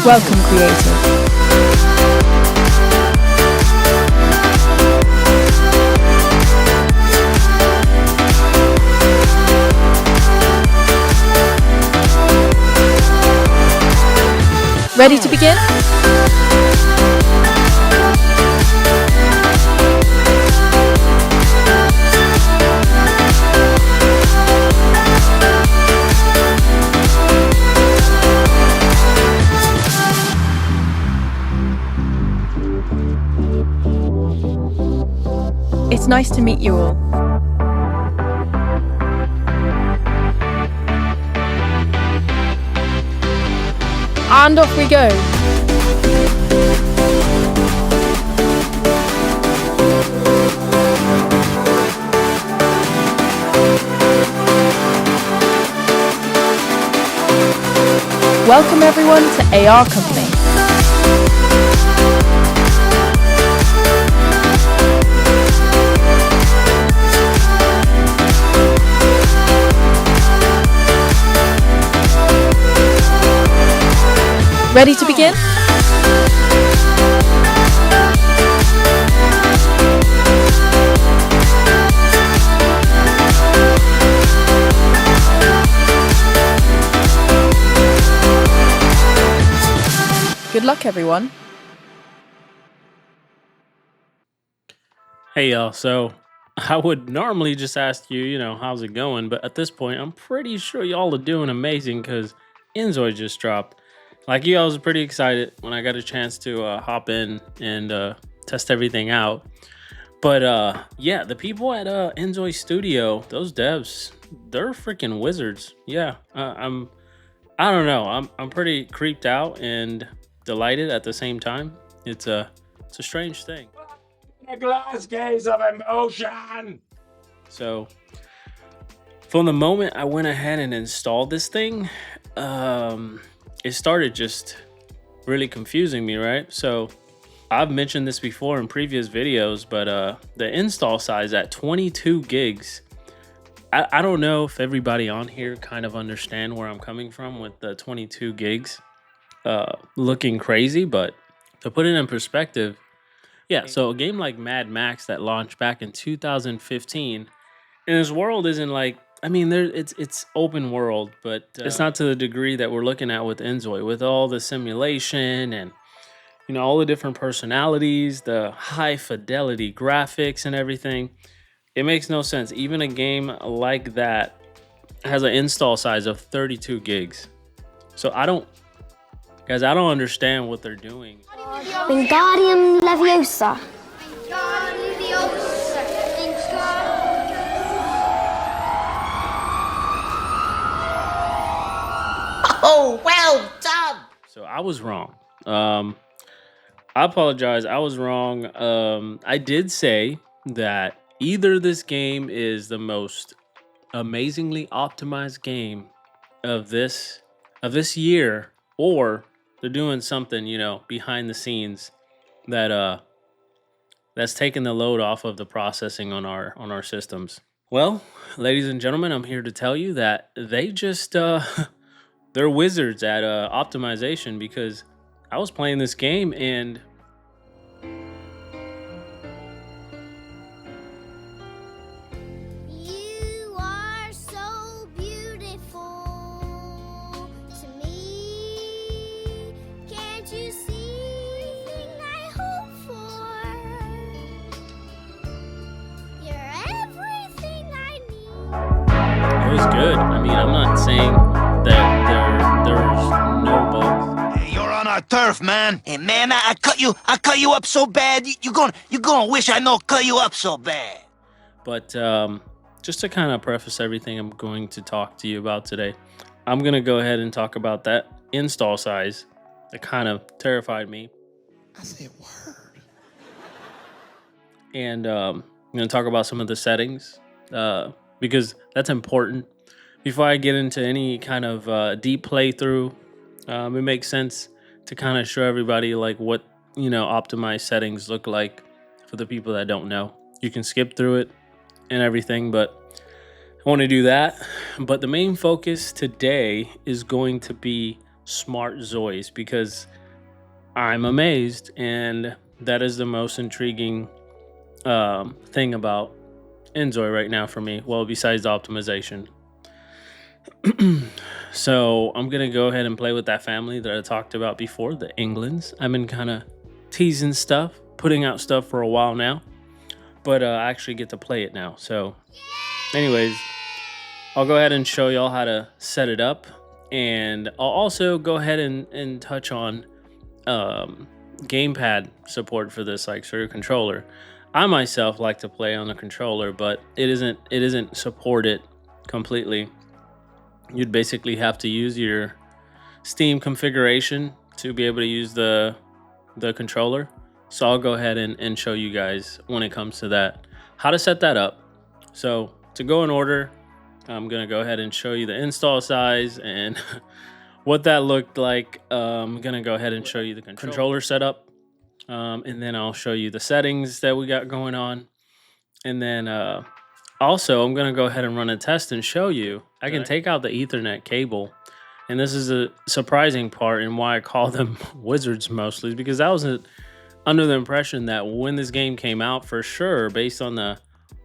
Welcome, creator. Ready to begin? It's nice to meet you all. And off we go. Welcome everyone to AR Company. Ready to begin? Good luck, everyone. Hey y'all, so I would normally just ask you, how's it going? But at this point, I'm pretty sure y'all are doing amazing because inZOI just dropped. Like you, I was pretty excited when I got a chance to hop in and test everything out. But yeah, the people at inZOI Studio, those devs, they're freaking wizards. Yeah, I don't know, I'm pretty creeped out and delighted at the same time. It's a strange thing. A glass case of emotion. So from the moment I went ahead and installed this thing, it started just really confusing me, right? So I've mentioned this before in previous videos, but the install size at 22 gigs, I don't know if everybody on here kind of understand where I'm coming from with the 22 gigs looking crazy, but to put it in perspective, yeah, so a game like Mad Max that launched back in 2015, and this world isn't like, I mean, it's open world, but it's not to the degree that we're looking at with inZOI, with all the simulation and all the different personalities, the high fidelity graphics and everything. It makes no sense. Even a game like that has an install size of 32 gigs. So I don't understand what they're doing. Wingardium Leviosa. Oh, well done. So I was wrong. I apologize. I was wrong. I did say that either this game is the most amazingly optimized game of this year, or they're doing something, behind the scenes that that's taking the load off of the processing on our systems. Well, ladies and gentlemen, I'm here to tell you that they just they're wizards at optimization, because I was playing this game and You are so beautiful to me. Can't you see everything I hope for? You're everything I need. it was good. I mean, I'm not saying that there's no bugs. Hey, you're on our turf, man. Hey, man, I cut you up so bad. You're gonna wish I know cut you up so bad. But just to kind of preface everything I'm going to talk to you about today, I'm going to go ahead and talk about that install size that kind of terrified me. I said, word. And I'm going to talk about some of the settings because that's important. Before I get into any kind of deep playthrough, it makes sense to kind of show everybody like what, optimized settings look like for the people that don't know. You can skip through it and everything, but I want to do that. But the main focus today is going to be Smart Zois because I'm amazed, and that is the most intriguing thing about inZOI right now for me. Well, besides the optimization. So I'm gonna go ahead and play with that family that I talked about before, the Englands. I've been kind of teasing stuff, putting out stuff for a while now, but I actually get to play it now. So anyways, I'll go ahead and show y'all how to set it up, and I'll also go ahead and touch on gamepad support for this, like for your controller. I myself like to play on the controller, but it isn't supported completely. You'd basically have to use your Steam configuration to be able to use the controller. So I'll go ahead and show you guys when it comes to that, how to set that up. So to go in order, I'm gonna go ahead and show you the install size and what that looked like. I'm gonna go ahead and show you the controller setup, and then I'll show you the settings that we got going on, and then also I'm gonna go ahead and run a test and show you I can take out the Ethernet cable. And this is a surprising part and why I call them wizards mostly, because I was under the impression that when this game came out, for sure, based on the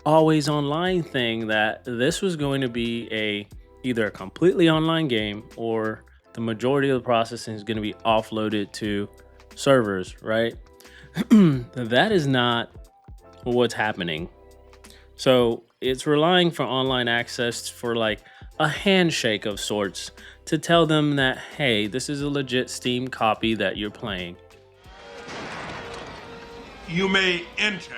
always online thing, that this was going to be either a completely online game or the majority of the processing is going to be offloaded to servers, right? That is not what's happening. So it's relying for online access for like a handshake of sorts to tell them that, hey, this is a legit Steam copy that you're playing. You may enter.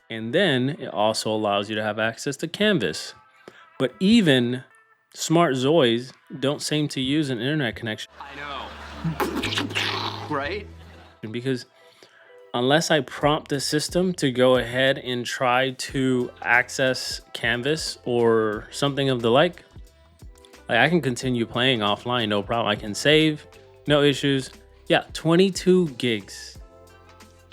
And then it also allows you to have access to Canvas. But even Smart Zois don't seem to use an internet connection. I know. Right? Because unless I prompt the system to go ahead and try to access Canvas or something of the like I can continue playing offline, no problem. I can save, no issues. Yeah, 22 gigs,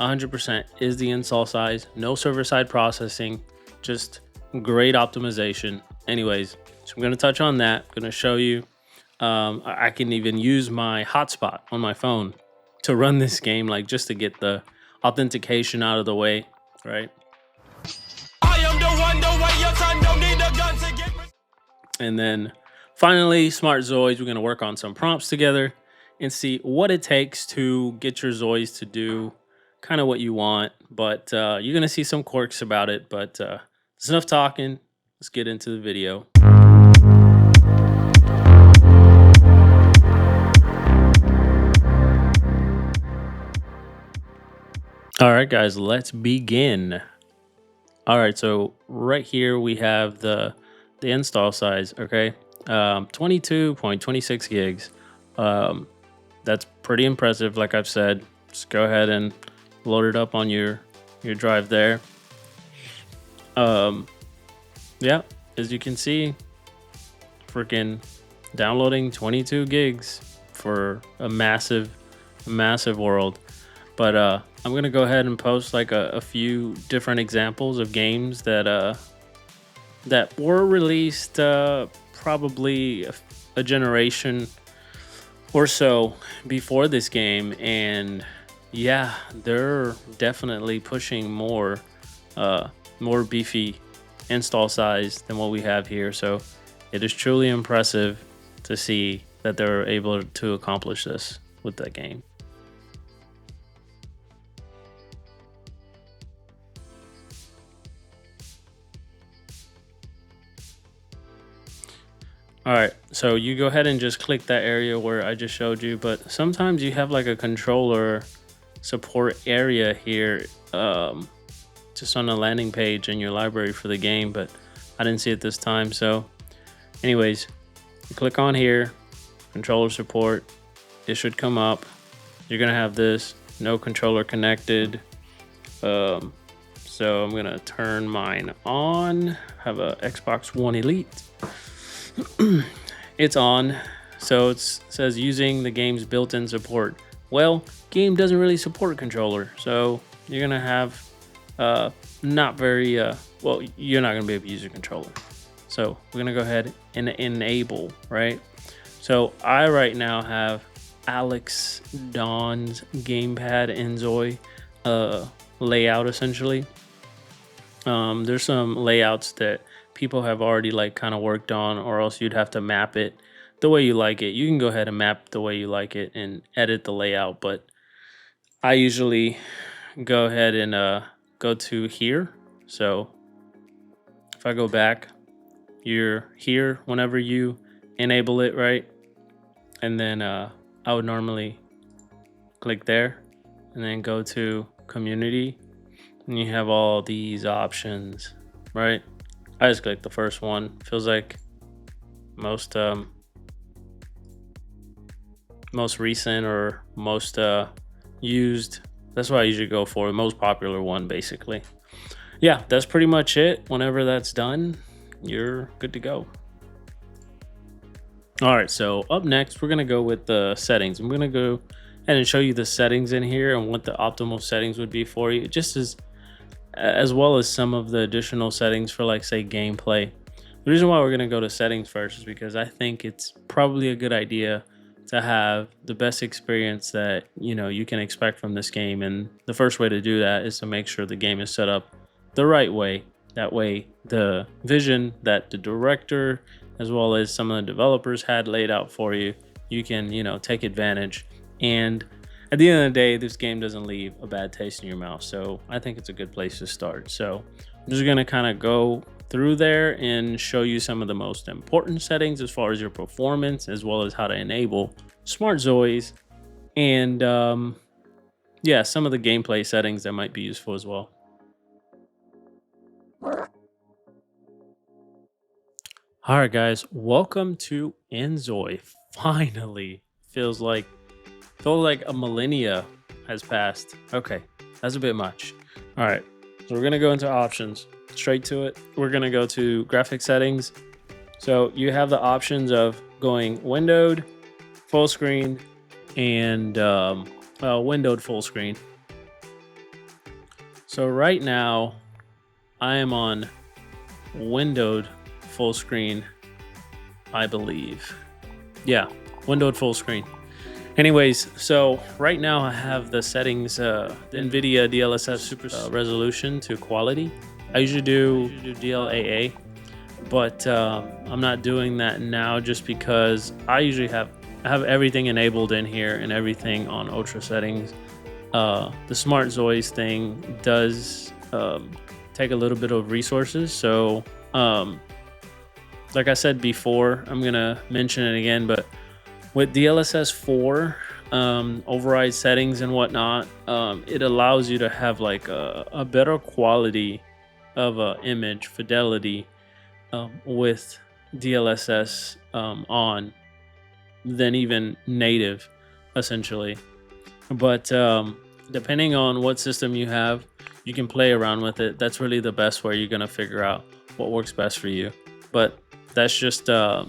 100% is the install size. No server-side processing, just great optimization. Anyways, so I'm gonna touch on that. I'm gonna show you. I can even use my hotspot on my phone to run this game, like just to get the authentication out of the way, right? I am the one, the way your son don't need a gun to get. And then finally, Smart Zois, we're going to work on some prompts together and see what it takes to get your Zois to do kind of what you want. But you're going to see some quirks about it. But there's enough talking. Let's get into the video. All right, guys, let's begin. All right, so right here we have the install size, okay? 22.26 gigs. That's pretty impressive, like I've said. Just go ahead and load it up on your drive there. Yeah, as you can see, freaking downloading 22 gigs for a massive world. But I'm gonna go ahead and post like a few different examples of games that were released probably a generation or so before this game, and yeah, they're definitely pushing more beefy install size than what we have here. So it is truly impressive to see that they're able to accomplish this with that game. All right, so you go ahead and just click that area where I just showed you, but sometimes you have like a controller support area here just on the landing page in your library for the game, but I didn't see it this time. So anyways, you click on here, controller support, it should come up. You're gonna have this, no controller connected. So I'm gonna turn mine on, have a Xbox One Elite. It's on, so it says using the game's built-in support. Well, game doesn't really support controller, so you're gonna have not very well, you're not gonna be able to use your controller. So we're gonna go ahead and enable, right? So I right now have Alex Dawn's gamepad inZOI layout essentially. There's some layouts that people have already like kind of worked on, or else you'd have to map it the way you like it. You can go ahead and map the way you like it and edit the layout, but I usually go ahead and go to here. So if I go back, you're here whenever you enable it, right? And then I would normally click there and then go to community, and you have all these options, right? I just click the first one. Feels like most recent or most used. That's what I usually go for, the most popular one basically. Yeah, that's pretty much it. Whenever that's done, you're good to go. All right, so up next, we're gonna go with the settings. I'm gonna go ahead and show you the settings in here and what the optimal settings would be for you, just as well as some of the additional settings for, like, say, gameplay. The reason why we're gonna go to settings first is because I think it's probably a good idea to have the best experience that you can expect from this game, and the first way to do that is to make sure the game is set up the right way. That way, the vision that the director as well as some of the developers had laid out for you, you can take advantage. And at the end of the day, this game doesn't leave a bad taste in your mouth, so I think it's a good place to start. So I'm just gonna kind of go through there and show you some of the most important settings as far as your performance, as well as how to enable Smart Zois, and yeah, some of the gameplay settings that might be useful as well. All right, guys, welcome to inZOI. Finally, feels like a millennia has passed. Okay, that's a bit much. All right, so we're gonna go into options, straight to it. We're gonna go to graphic settings. So you have the options of going windowed, full screen, and windowed full screen. So right now, I am on windowed full screen, I believe. Yeah, windowed full screen. Anyways, so right now I have the settings, the Nvidia DLSS super resolution to quality. I usually do DLAA, but I'm not doing that now just because I usually have everything enabled in here and everything on ultra settings. The Smart Zois thing does take a little bit of resources, so like I said before, I'm gonna mention it again, but with DLSS 4 override settings and whatnot, it allows you to have like a better quality of image fidelity with DLSS on than even native, essentially. But depending on what system you have, you can play around with it. That's really the best way you're gonna figure out what works best for you. But that's just the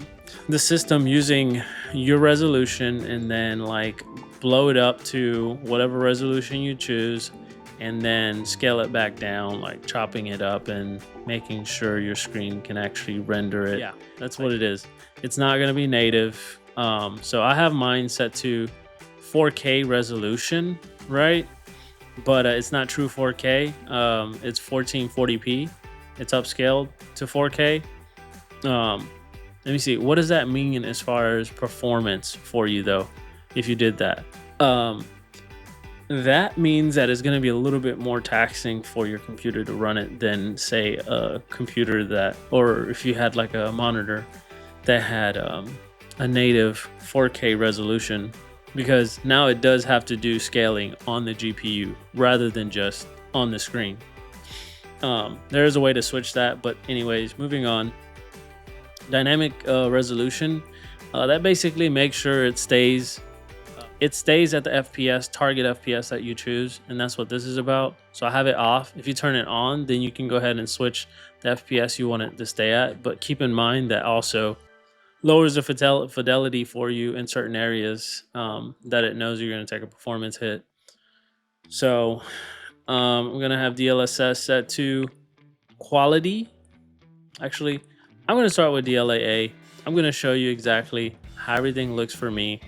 system using your resolution, and then like blow it up to whatever resolution you choose, and then scale it back down, like chopping it up and making sure your screen can actually render it. Yeah, that's what it is. It's not going to be native. So I have mine set to 4K resolution, right? But it's not true 4K. It's 1440p. It's upscaled to 4K. Let me see. What does that mean as far as performance for you, though, if you did that? That means that it's going to be a little bit more taxing for your computer to run it than, say, a computer that, or if you had like a monitor that had a native 4K resolution, because now it does have to do scaling on the GPU rather than just on the screen. There is a way to switch that, but anyways, moving on. Dynamic resolution, that basically makes sure it stays at the FPS, target FPS that you choose, and that's what this is about. So I have it off. If you turn it on, then you can go ahead and switch the FPS you want it to stay at, but keep in mind that also lowers the fidelity for you in certain areas that it knows you're going to take a performance hit. So I'm going to have DLSS set to quality. Actually, I'm going to start with DLAA. I'm going to show you exactly how everything looks for me.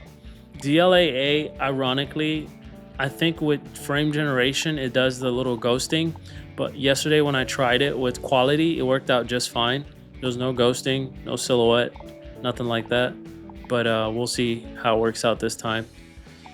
DLAA, ironically, I think with frame generation, it does the little ghosting. But yesterday when I tried it with quality, it worked out just fine. There's no ghosting, no silhouette, nothing like that. But we'll see how it works out this time.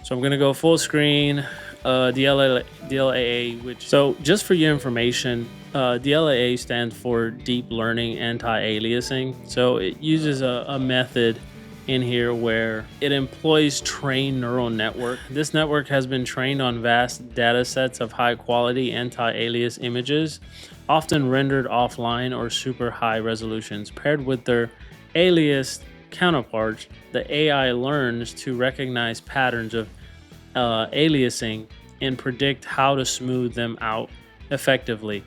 So I'm gonna go full screen, DLAA, which, so just for your information, DLAA stands for Deep Learning Anti-Aliasing. So it uses a method in here where it employs trained neural network. This network has been trained on vast data sets of high quality anti-alias images, often rendered offline or super high resolutions. Paired with their alias counterparts, the AI learns to recognize patterns of aliasing and predict how to smooth them out effectively.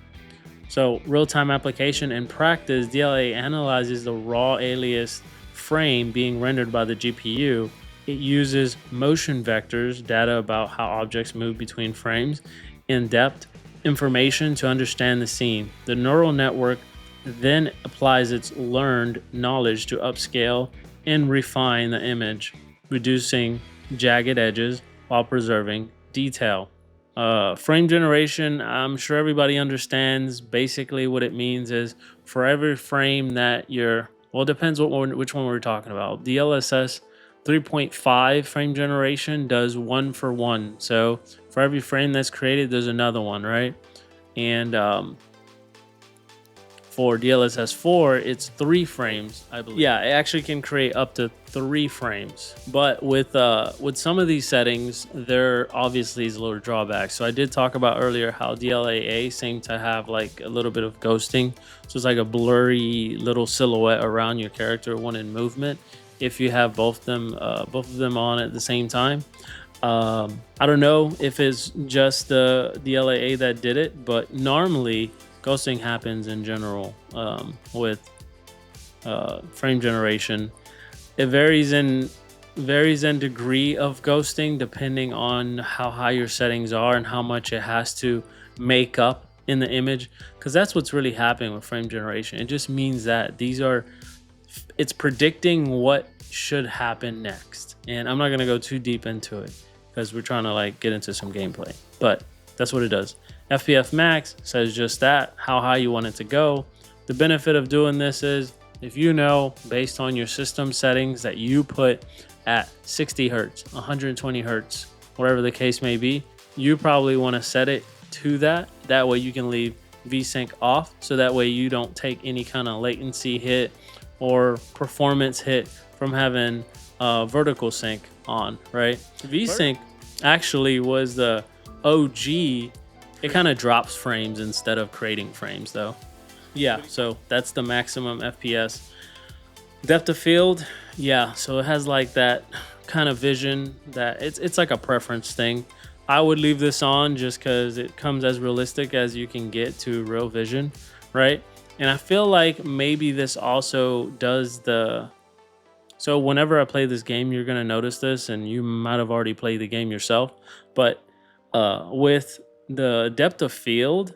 So real-time application in practice, DLA analyzes the raw alias frame being rendered by the GPU. It uses motion vectors, data about how objects move between frames, in-depth information to understand the scene. The neural network then applies its learned knowledge to upscale and refine the image, reducing jagged edges while preserving detail. Frame generation, I'm sure everybody understands. Basically what it means is for every frame that you're, well, it depends which one we're talking about. The DLSS 3.5 frame generation does 1 for 1. So for every frame that's created, there's another one, right? And for DLSS 4, it's 3 frames, I believe. Yeah, it actually can create up to 3 frames. But with some of these settings, there obviously is a little drawback. So I did talk about earlier how DLAA seemed to have like a little bit of ghosting. So it's like a blurry little silhouette around your character when in movement. If you have both of them on at the same time. I don't know if it's just the DLAA that did it, but normally ghosting happens in general with frame generation. It varies in degree of ghosting depending on how high your settings are and how much it has to make up in the image, because that's what's really happening with frame generation. It just means that it's predicting what should happen next. And I'm not going to go too deep into it because we're trying to like get into some gameplay, but that's what it does. FPF max says just that, how high you want it to go. The benefit of doing this is if you know based on your system settings that you put at 60 hertz, 120 hertz, whatever the case may be, you probably want to set it to that. That way you can leave VSync off, so that way you don't take any kind of latency hit or performance hit from having vertical sync on, right? VSync actually was the OG. It kind of drops frames instead of creating frames though. Yeah, so that's the maximum FPS. Depth of field, yeah, so it has like that kind of vision that it's like a preference thing. I would leave this on just because it comes as realistic as you can get to real vision, right? And I feel like maybe this also does so whenever I play this game, you're gonna notice this, and you might have already played the game yourself, but with the depth of field,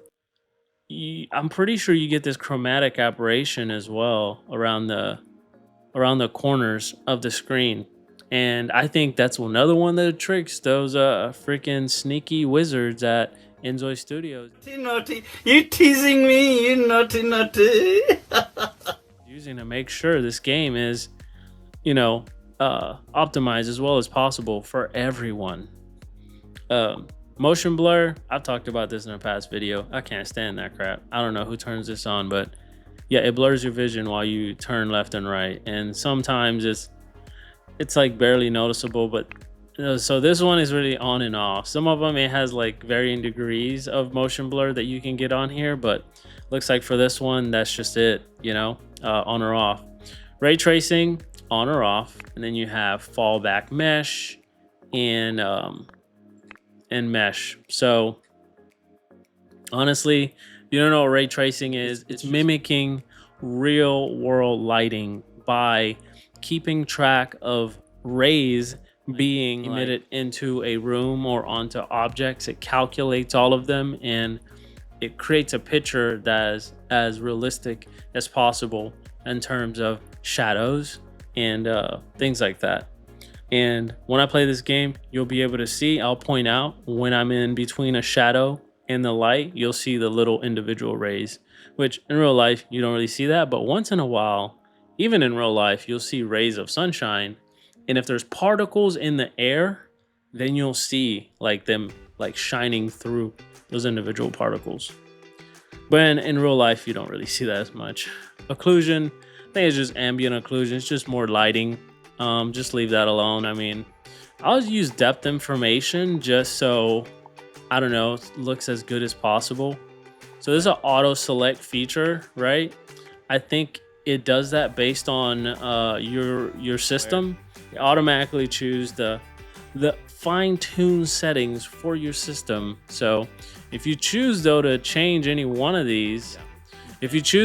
I'm pretty sure you get this chromatic aberration as well around the corners of the screen. And I think that's another one of the tricks those freaking sneaky wizards at inZOI Studios Naughty, you teasing me, you naughty. using to make sure this game is, optimized as well as possible for everyone. Motion blur, I've talked about this in a past video. I can't stand that crap. I don't know who turns this on, but yeah, it blurs your vision while you turn left and right, and sometimes it's like barely noticeable. But so this one is really on and off. Some of them it has like varying degrees of motion blur that you can get on here, but looks like for this one that's just it, on or off. Ray tracing, on or off, and then you have fallback mesh and mesh. So honestly, you don't know what ray tracing is. It's mimicking real world lighting by keeping track of rays being emitted into a room or onto objects. It calculates all of them and it creates a picture that is as realistic as possible in terms of shadows and things like that. And when I play this game, you'll be able to see, I'll point out when I'm in between a shadow and the light, you'll see the little individual rays, which in real life, you don't really see that. But once in a while, even in real life, you'll see rays of sunshine. And if there's particles in the air, then you'll see like them like shining through those individual particles. But in real life, you don't really see that as much. Occlusion, I think it's just ambient occlusion. It's just more lighting. Just leave that alone. I mean, I'll use depth information just so, I don't know, it looks as good as possible. So this is an auto select feature, right? I think it does that based on your system. You automatically choose the fine-tuned settings for your system. So if you choose though to change any one of these, then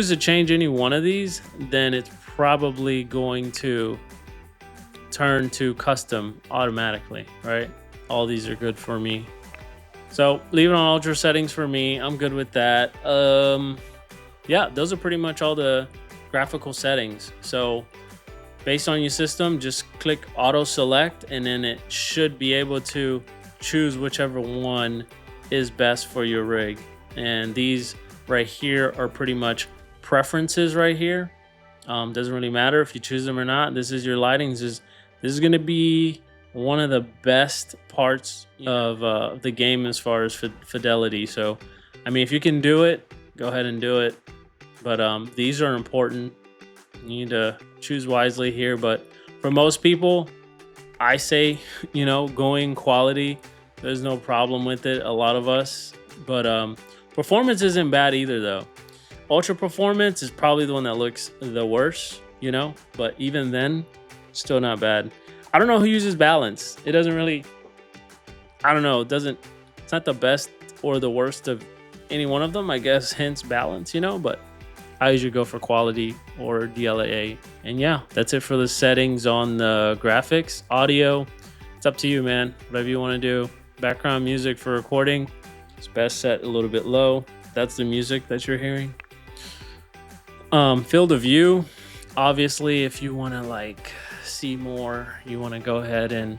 it's probably going to turn to custom automatically, right? All these are good for me. So leave it on ultra settings for me. I'm good with that. Yeah, those are pretty much all the graphical settings. So based on your system, just click auto select and then it should be able to choose whichever one is best for your rig. And these right here are pretty much preferences right here. Doesn't really matter if you choose them or not. This is your lighting. This is going to be one of the best parts of the game as far as fidelity. So, I mean, if you can do it, go ahead and do it. But these are important. You need to choose wisely here. But for most people, I say, you know, going quality. There's no problem with it. A lot of us. But performance isn't bad either, though. Ultra performance is probably the one that looks the worst, you know. But even then, still not bad. I don't know who uses balance. It doesn't really, I don't know. It's not the best or the worst of any one of them, I guess, hence balance, you know, but I usually go for quality or DLAA. And yeah, that's it for the settings on the graphics. Audio, it's up to you, man. Whatever you want to do. Background music for recording, it's best set a little bit low. That's the music that you're hearing. Field of view, obviously, if you want to like see more, you want to go ahead and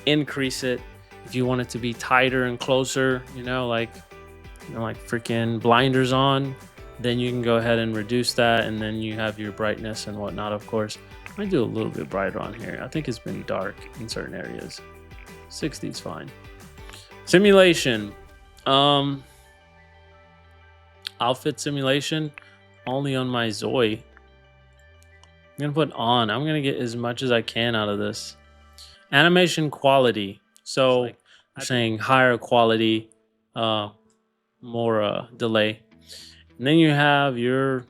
increase it. If you want it to be tighter and closer, like freaking blinders on, then you can go ahead and reduce that, and then you have your brightness and whatnot. Of course, I might do a little bit brighter on here. I think it's been dark in certain areas. 60 is fine. Simulation, outfit simulation, only on my Zoi. I'm gonna put on. I'm gonna get as much as I can out of this. Animation quality. So I'm saying higher quality, more delay. And then you have your,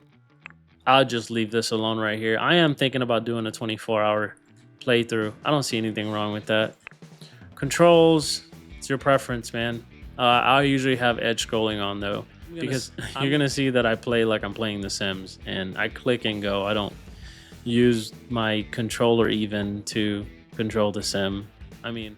I'll just leave this alone right here. I am thinking about doing a 24-hour playthrough. I don't see anything wrong with that. Controls, it's your preference, man. I usually have edge scrolling on though, because you're gonna see that I play like I'm playing The Sims, and I click and go. I don't use my controller even to control the sim. I mean,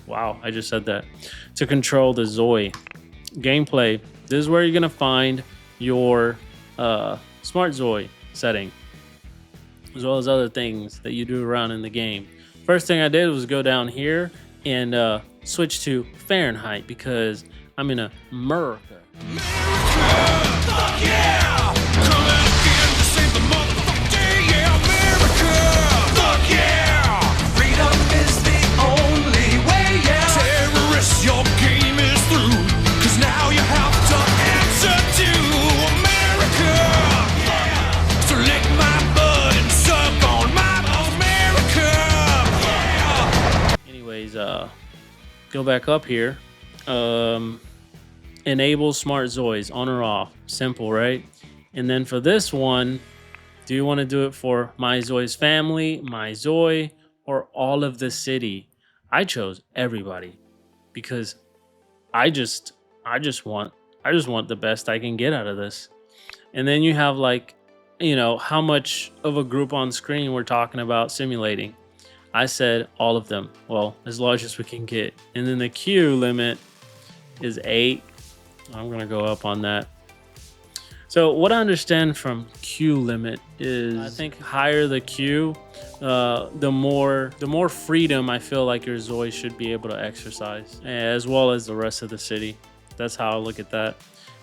wow, I just said that. To control the Zoi gameplay, this is where you're gonna find your Smart Zoi setting, as well as other things that you do around in the game. First thing I did was go down here and switch to Fahrenheit because I'm in America. Fuck yeah! Come out again to save the motherfucking day, yeah, America! Fuck yeah! Freedom is the only way, yeah! Terrorists, your game is through, 'cause now you have to answer to America! Yeah! So lick my butt and suck on my America! Yeah! Anyways, go back up here. Enable Smart Zois, on or off. Simple, right? And then for this one, do you want to do it for my Zoi's family, my Zoi, or all of the city? I chose everybody because I just want the best I can get out of this. And then you have like, how much of a group on screen we're talking about simulating. I said all of them. Well, as large as we can get. And then the queue limit, is 8. I'm gonna go up on that. So what I understand from queue limit is, I think higher the queue, the more freedom I feel like your Zoi should be able to exercise, as well as the rest of the city. That's how I look at that.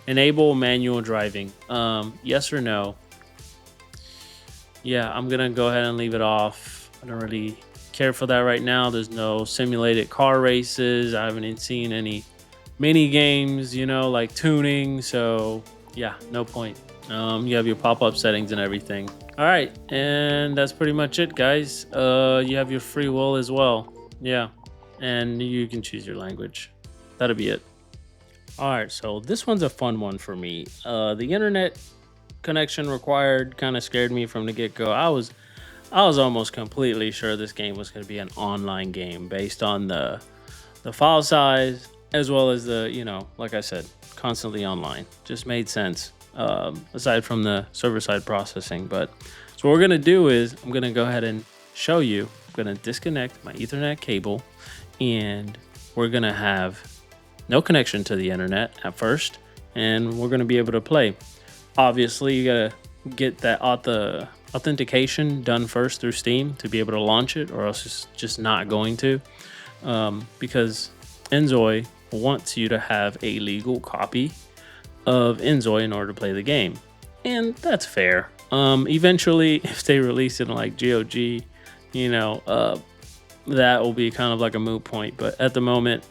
Enable manual driving. Yes or no? Yeah, I'm gonna go ahead and leave it off. I don't really care for that right now. There's no simulated car races. I haven't even seen any mini games, you know, like tuning. So yeah, no point. You have your pop-up settings and everything. All right, and that's pretty much it, guys. You have your free will as well. Yeah, and you can choose your language. That'll be it. All right, so this one's a fun one for me. The internet connection required kind of scared me from the get-go. I was almost completely sure this game was going to be an online game based on the file size, as well as the, you know, like I said, constantly online. Just made sense, aside from the server-side processing. But so what we're going to do is I'm going to go ahead and show you. I'm going to disconnect my Ethernet cable, and we're going to have no connection to the internet at first, and we're going to be able to play. Obviously, you got to get that authentication done first through Steam to be able to launch it, or else it's just not going to, because inZOI wants you to have a legal copy of inZOI in order to play the game, and that's fair. Eventually, if they release it in like GOG, you know, that will be kind of like a moot point, but at the moment,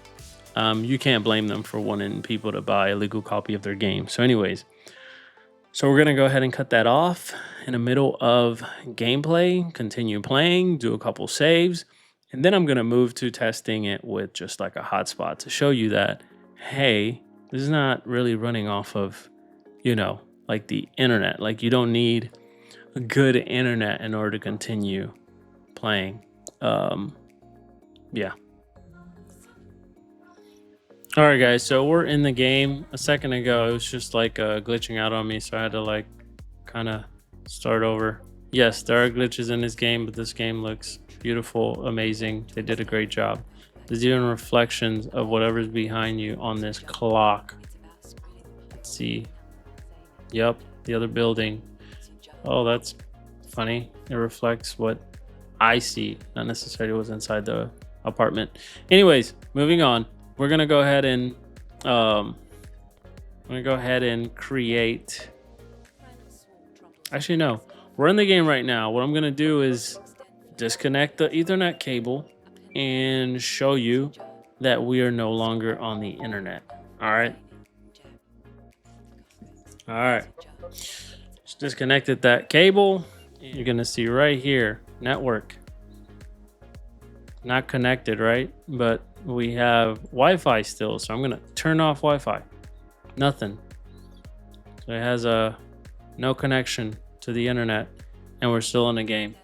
you can't blame them for wanting people to buy a legal copy of their game. So anyways, so we're going to go ahead and cut that off in the middle of gameplay, continue playing, do a couple saves, and then I'm going to move to testing it with just like a hotspot to show you that, hey, this is not really running off of, you know, like the internet. Like, you don't need a good internet in order to continue playing. Yeah. All right, guys, so we're in the game. A second ago, it was just like glitching out on me, so I had to like kind of start over. Yes, there are glitches in this game, but this game looks beautiful, amazing. They did a great job. There's even reflections of whatever's behind you on this clock. Let's see. Yep, the other building. Oh, that's funny. It reflects what I see, not necessarily what's inside the apartment. Anyways, moving on. We're gonna go ahead and create. Actually, no. We're in the game right now. What I'm gonna do is disconnect the Ethernet cable and show you that we are no longer on the internet. All right. All right. Just disconnected that cable. You're gonna see right here, network. Not connected, right? But we have Wi-Fi still, so I'm gonna turn off Wi-Fi. Nothing. So it has no connection to the internet, and we're still in the game.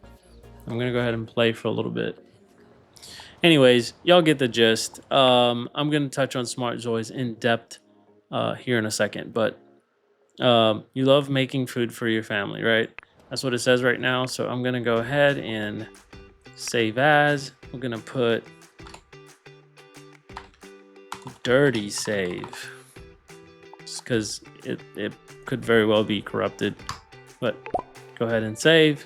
I'm gonna go ahead and play for a little bit. Anyways, y'all get the gist. I'm gonna touch on Smart Zois in depth here in a second, but you love making food for your family, right? That's what it says right now. So I'm gonna go ahead and save as. We're gonna put dirty save, because it could very well be corrupted, but go ahead and save.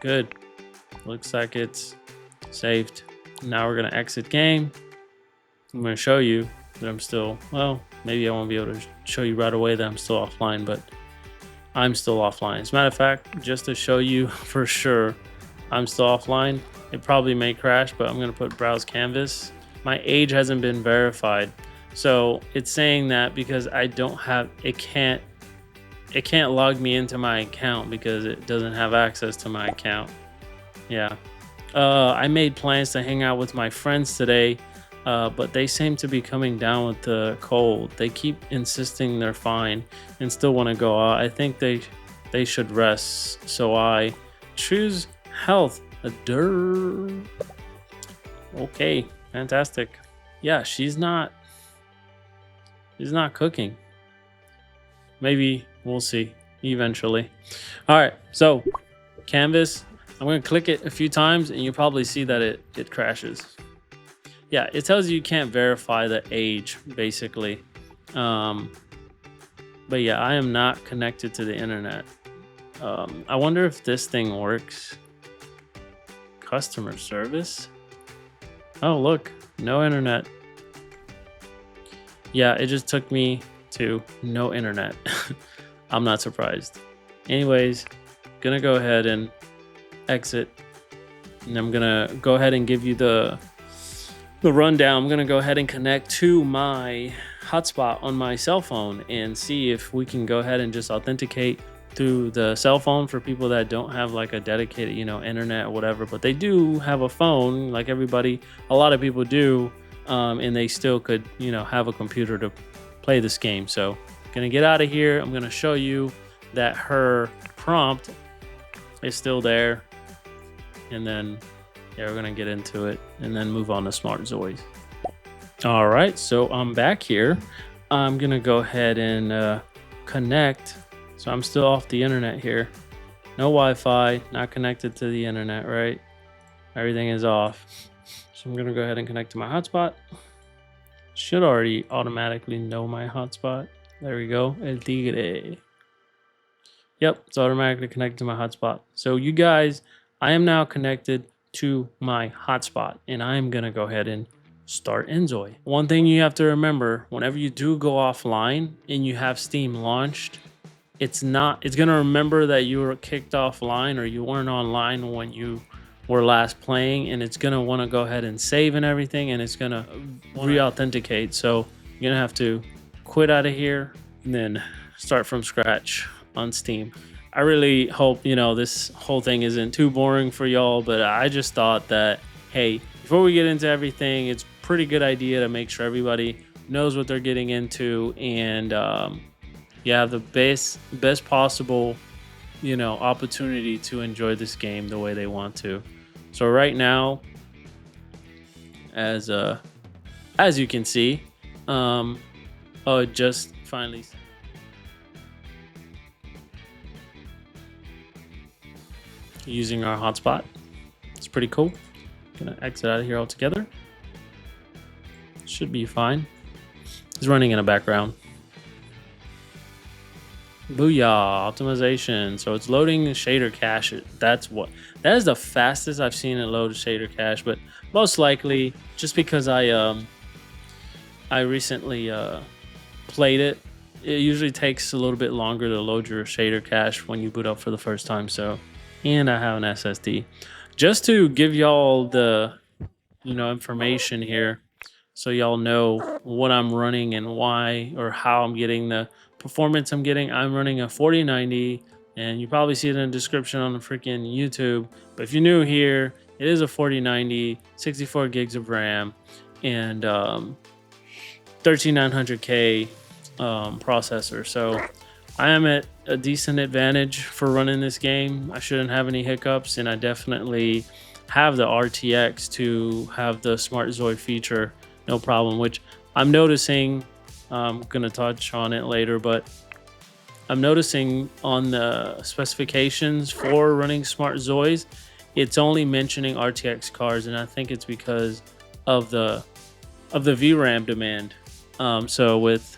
Good. Looks like it's saved. Now we're gonna exit game. I'm gonna show you that I'm still, well, maybe I won't be able to show you right away that I'm still offline, but I'm still offline. As a matter of fact, just to show you for sure I'm still offline, it probably may crash, but I'm gonna put browse canvas. My age hasn't been verified, so it's saying that because I don't have, it can't log me into my account because it doesn't have access to my account. Yeah. I made plans to hang out with my friends today, but they seem to be coming down with the cold. They keep insisting they're fine and still want to go out. I think they should rest, so I choose health. Okay, fantastic. Yeah, she's not cooking. Maybe we'll see eventually. All right, so canvas, I'm going to click it a few times and you'll probably see that it crashes. yeah, it tells you can't verify the age basically. But yeah, I am not connected to the internet. I wonder if this thing works. Customer service. Oh, look, no internet. Yeah, it just took me to no internet. I'm not surprised. Anyways, gonna go ahead and exit. And I'm gonna go ahead and give you the rundown. I'm gonna go ahead and connect to my hotspot on my cell phone and see if we can go ahead and just authenticate through the cell phone for people that don't have like a dedicated, you know, internet or whatever, but they do have a phone like everybody. A lot of people do, and they still could, you know, have a computer to play this game. So gonna get out of here. I'm gonna show you that her prompt is still there, and then yeah, we're gonna get into it and then move on to Smart Zois. All right, so I'm back here. I'm gonna go ahead and connect. So I'm still off the internet here. No Wi-Fi, not connected to the internet, right? Everything is off. So I'm gonna go ahead and connect to my hotspot. Should already automatically know my hotspot. There we go. El Tigre. Yep, it's automatically connected to my hotspot. So you guys, I am now connected to my hotspot, and I'm gonna go ahead and start inZOI. One thing you have to remember, whenever you do go offline and you have Steam launched, it's gonna remember that you were kicked offline or you weren't online when you were last playing, and it's gonna want to go ahead and save and everything, and it's gonna re-authenticate. So you're gonna have to quit out of here and then start from scratch on Steam. I really hope, you know, this whole thing isn't too boring for y'all, but I just thought that, hey, before we get into everything, it's a pretty good idea to make sure everybody knows what they're getting into, and you have the best possible, you know, opportunity to enjoy this game the way they want to. So right now, as you can see, it just finally using our hotspot. It's pretty cool. Gonna exit out of here altogether. Should be fine. It's running in the background. Booyah, optimization. So it's loading shader cache. That is the fastest I've seen it load shader cache, but most likely just because I recently played it. It usually takes a little bit longer to load your shader cache when you boot up for the first time. So, and I have an SSD. Just to give y'all the, you know, information here, so y'all know what I'm running and why or how I'm getting the performance I'm getting. I'm running a 4090, and you probably see it in the description on the freaking YouTube. But if you're new here, it is a 4090, 64 gigs of RAM, and 13900K processor. So I am at a decent advantage for running this game. I shouldn't have any hiccups, and I definitely have the RTX to have the Smart Zoi feature, no problem, which I'm noticing. I'm gonna touch on it later, but I'm noticing on the specifications for running Smart Zois, it's only mentioning RTX cards, and I think it's because of the VRAM demand. So with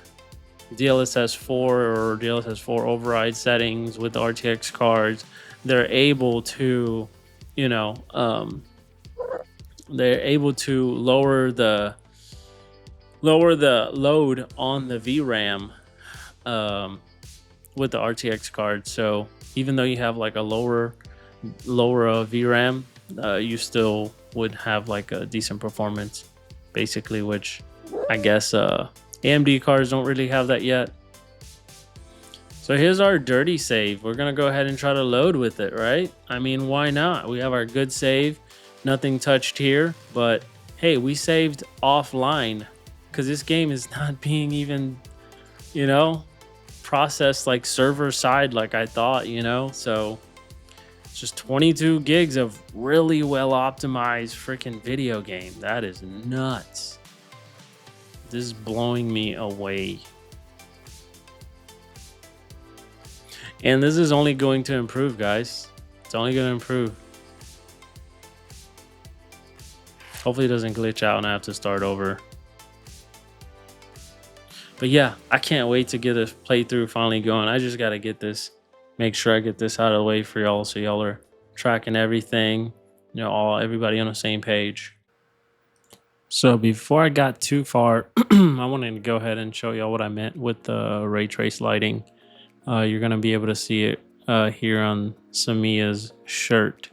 DLSS 4 or DLSS 4 override settings with the RTX cards, they're able to, you know, they're able to lower the load on the VRAM with the RTX card. So even though you have like a lower VRAM, you still would have like a decent performance, basically, which I guess AMD cards don't really have that yet. So here's our dirty save. We're gonna go ahead and try to load with it, right? I mean, why not? We have our good save, nothing touched here, but hey, we saved offline because this game is not being even, you know, processed like server side like I thought, you know. So it's just 22 gigs of really well optimized freaking video game. That is nuts. This is blowing me away. And this is only going to improve, guys. It's only going to improve. Hopefully it doesn't glitch out and I have to start over. But yeah, I can't wait to get this playthrough finally going. I just got to get this, make sure I get this out of the way for y'all so y'all are tracking everything, you know, everybody on the same page. So before I got too far, I wanted to go ahead and show y'all what I meant with the ray trace lighting. You're going to be able to see it here on Samia's shirt.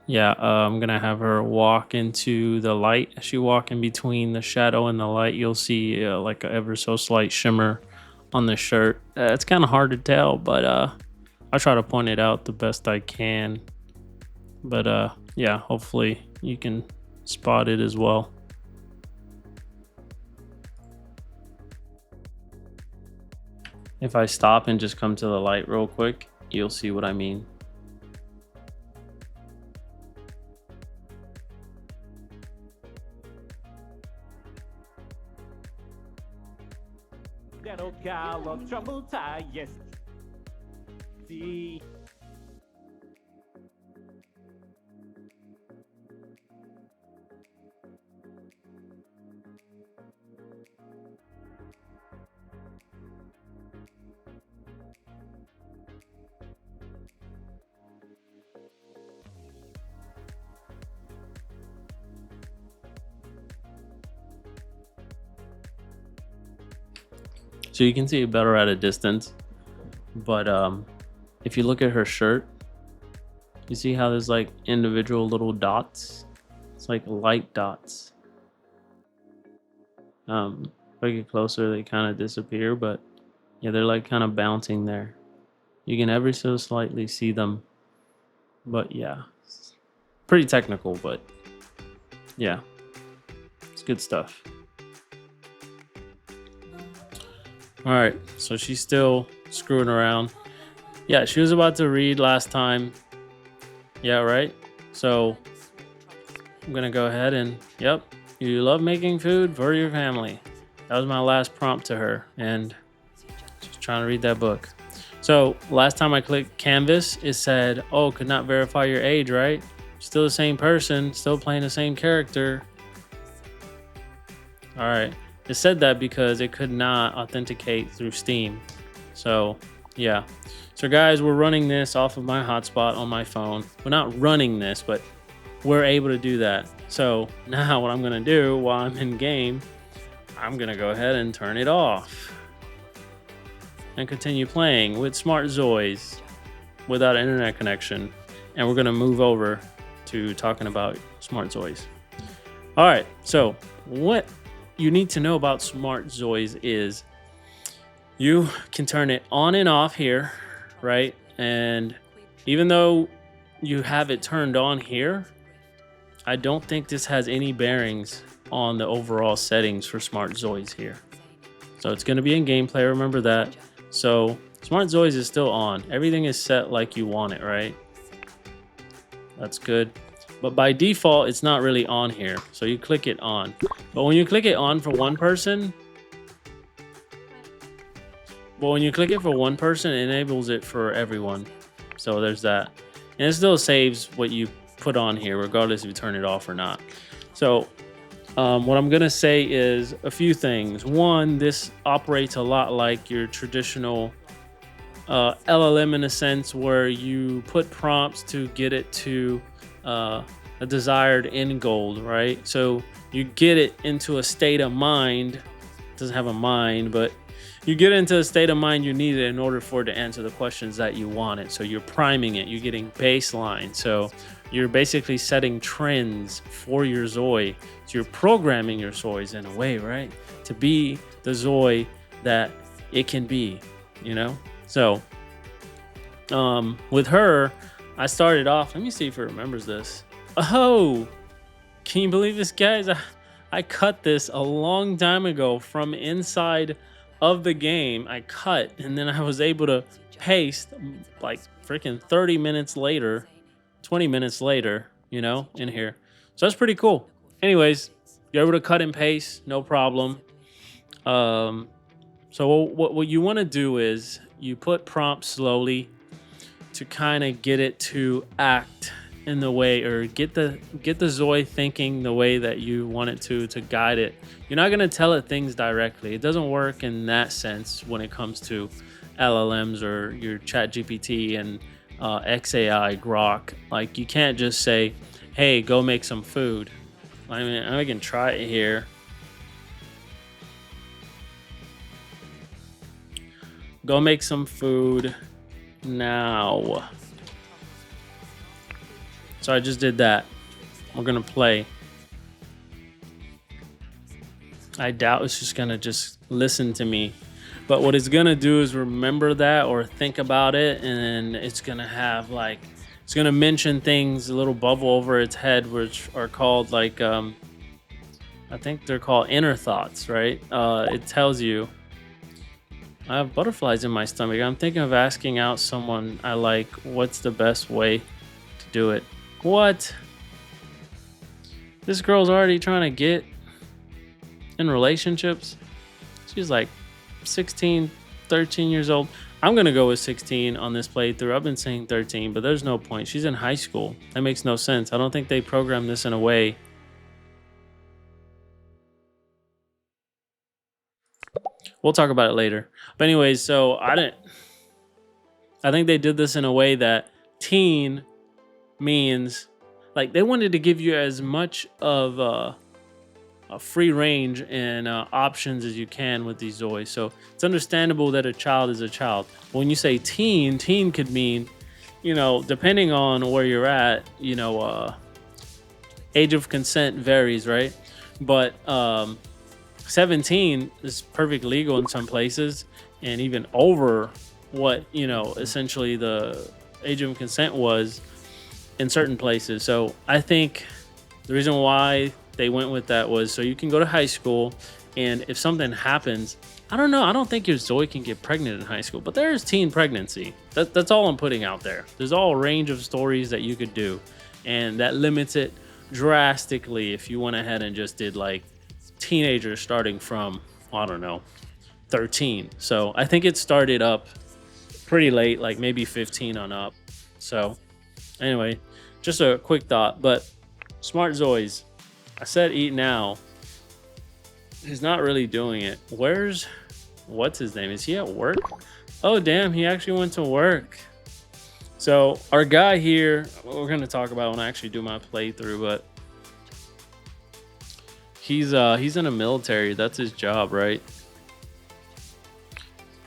Yeah, I'm going to have her walk into the light. As she walk in between the shadow and the light, you'll see like a ever so slight shimmer on the shirt. It's kind of hard to tell, but I try to point it out the best I can. But yeah, hopefully you can spot it as well. If I stop and just come to the light real quick, you'll see what I mean. That old gal of trouble tie, yes. See. So you can see it better at a distance, but if you look at her shirt, you see how there's like individual little dots. It's like light dots. If I get closer, they kind of disappear, but yeah, they're like kind of bouncing there. You can ever so slightly see them, but yeah, it's pretty technical, but yeah, it's good stuff. All right, so she's still screwing around. Yeah, she was about to read last time. Yeah, right? So I'm gonna go ahead and, yep, you love making food for your family. That was my last prompt to her, and she's trying to read that book. So last time I clicked canvas, it said, oh, could not verify your age, right? Still the same person, still playing the same character. All right. It said that because it could not authenticate through Steam. So yeah. So guys, we're running this off of my hotspot on my phone. We're not running this, but we're able to do that. So now what I'm gonna do while I'm in game, I'm gonna go ahead and turn it off and continue playing with Smart Zois without an internet connection. And we're gonna move over to talking about Smart Zois. All right, so what you need to know about Smart Zois is you can turn it on and off here, right? And even though you have it turned on here, I don't think this has any bearings on the overall settings for Smart Zois here. So it's going to be in gameplay, remember that. So Smart Zois is still on. Everything is set like you want it, right? That's good. But by default, it's not really on here. So you click it on. But when you click it on for one person, it enables it for everyone. So there's that. And it still saves what you put on here, regardless if you turn it off or not. So what I'm going to say is a few things. One, this operates a lot like your traditional LLM in a sense where you put prompts to get it to a desired end goal, right? So you get it into a state of mind. It doesn't have a mind, but you get into a state of mind you need it in order for it to answer the questions that you want it. So you're priming it, you're getting baseline. So you're basically setting trends for your Zoi. So you're programming your Zois in a way, right? To be the Zoi that it can be, you know? So with her, I started off, let me see if it remembers this. Oh, can you believe this, guys? I cut this a long time ago from inside of the game. I cut, and then I was able to paste like freaking 30 minutes later, 20 minutes later, you know, in here. So that's pretty cool. Anyways, you're able to cut and paste, no problem. So what you want to do is you put prompts slowly to kind of get it to act in the way, or get the Zoi thinking the way that you want it to guide it. You're not gonna tell it things directly. It doesn't work in that sense when it comes to LLMs or your Chat GPT and XAI Grok. Like, you can't just say, "Hey, go make some food." I mean, I can try it here. Go make some food now. So I just did that. We're gonna play. I doubt it's just gonna just listen to me. But what it's gonna do is remember that or think about it, and it's gonna have like, it's gonna mention things, a little bubble over its head, which are called like, I think they're called inner thoughts, right? It tells you, I have butterflies in my stomach. I'm thinking of asking out someone I like, what's the best way to do it? What? This girl's already trying to get in relationships. She's like 16, 13 years old. I'm going to go with 16 on this playthrough. I've been saying 13, but there's no point. She's in high school. That makes no sense. I don't think they programmed this in a way. We'll talk about it later. But anyways, so I think they did this in a way that teen means like they wanted to give you as much of a free range and options as you can with these Zois. So it's understandable that a child is a child. When you say teen could mean, you know, depending on where you're at, you know, age of consent varies, right? But 17 is perfect legal in some places, and even over what, you know, essentially the age of consent was in certain places. So I think the reason why they went with that was so you can go to high school, and if something happens, I don't know, I don't think your Zoi can get pregnant in high school, but there's teen pregnancy. That's all I'm putting out there. There's all a range of stories that you could do, and that limits it drastically if you went ahead and just did like teenagers starting from, I don't know, 13. So I think it started up pretty late, like maybe 15 on up. So anyway, just a quick thought. But Smart Zois, I said eat now. He's not really doing it. What's his name? Is he at work? Oh, damn, he actually went to work. So our guy here, we're going to talk about when I actually do my playthrough, but he's in the military. That's his job, right?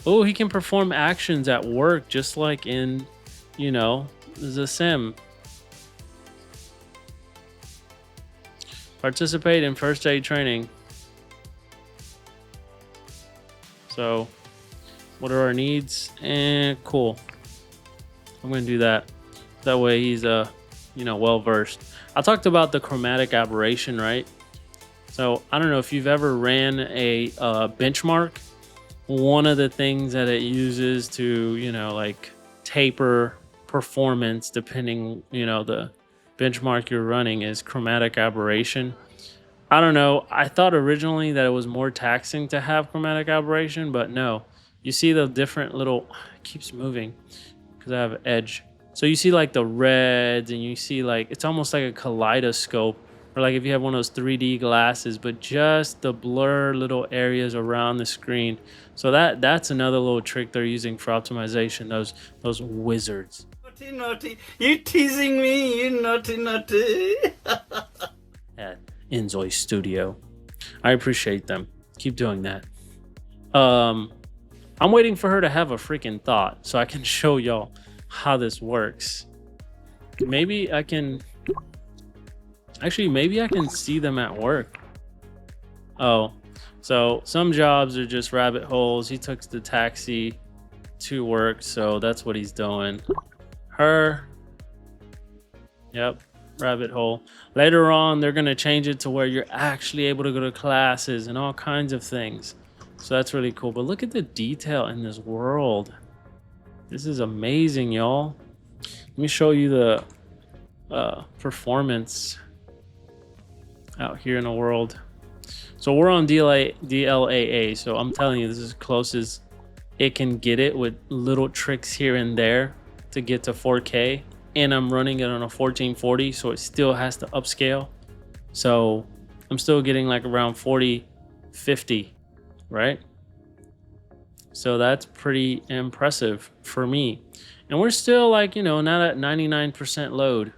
Oh, he can perform actions at work just like in, you know, the sim. Participate in first aid training. So, what are our needs? And cool. I'm gonna do that. That way he's you know, well versed. I talked about the chromatic aberration, right? So I don't know if you've ever ran a benchmark. One of the things that it uses to, you know, like taper performance depending, you know, the benchmark you're running is chromatic aberration. I don't know. I thought originally that it was more taxing to have chromatic aberration, but no. You see the different little, it keeps moving because I have edge. So you see like the reds, and you see like, it's almost like a kaleidoscope, or like if you have one of those 3D glasses, but just the blur little areas around the screen. So that's another little trick they're using for optimization, those wizards. Naughty, naughty. You teasing me, you naughty, naughty. At inZOI Studio. I appreciate them. Keep doing that. I'm waiting for her to have a freaking thought so I can show y'all how this works. Maybe I can see them at work. Oh, so some jobs are just rabbit holes. He took the taxi to work, so that's what he's doing. Her, yep, rabbit hole. Later on, they're gonna change it to where you're actually able to go to classes and all kinds of things. So that's really cool. But look at the detail in this world. This is amazing, y'all. Let me show you the performance out here in the world. So we're on DLAA, so I'm telling you, this is as close as it can get it with little tricks here and there to get to 4K. and I'm running it on a 1440, so it still has to upscale. So I'm still getting like around 40, 50, right? So that's pretty impressive for me. And we're still like, not at 99% load.